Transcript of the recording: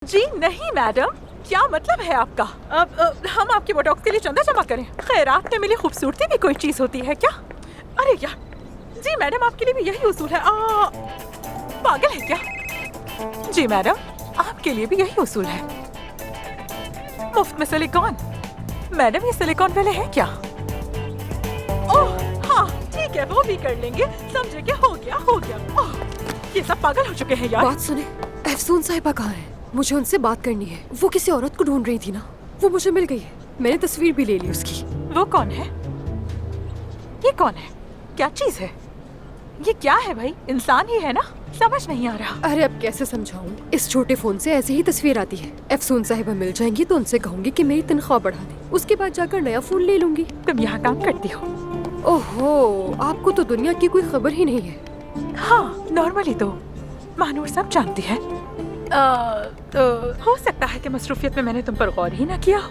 जी नहीं मैडम, क्या मतलब है आपका? हम आपके बोटॉक्स के लिए चंदा जमा करें? खैरात में मिली खूबसूरती भी कोई चीज होती है क्या? अरे यार, जी मैडम आपके लिए भी यही उसूल है। पागल है क्या? जी मैडम, आपके लिए भी यही उसूल है। मुफ्त में सिलिकॉन। मैडम ये सिलिकॉन वाले हैं क्या? ओह हाँ ठीक है, वो भी कर लेंगे। समझे क्या? हो गया हो गया। ओह, ये सब पागल हो चुके हैं यार। बात सुने, अफसून साहिबा कहाँ है? मुझे उनसे बात करनी है। वो किसी औरत को ढूंढ रही थी ना, वो मुझे मिल गई है। मैंने तस्वीर भी ले ली उसकी। वो कौन है? ये कौन है? क्या चीज है? ये क्या है भाई? इंसान ही है ना? समझ नहीं आ रहा। अरे अब कैसे समझाऊं? इस छोटे फोन से ऐसे ही तस्वीर आती है। अफसून साहिबा मिल जाएंगी तो उनसे कहूंगी कि मेरी तनख्वाह बढ़ा दे। उसके बाद जाकर नया फोन ले लूंगी। तुम यहाँ काम करती हो? ओहो, आपको तो दुनिया की कोई खबर ही नहीं है। हाँ, नॉर्मली तो महानूर सब जानती है। तो हो सकता है कि मसरूफियत में मैंने तुम पर गौर ही ना किया हो।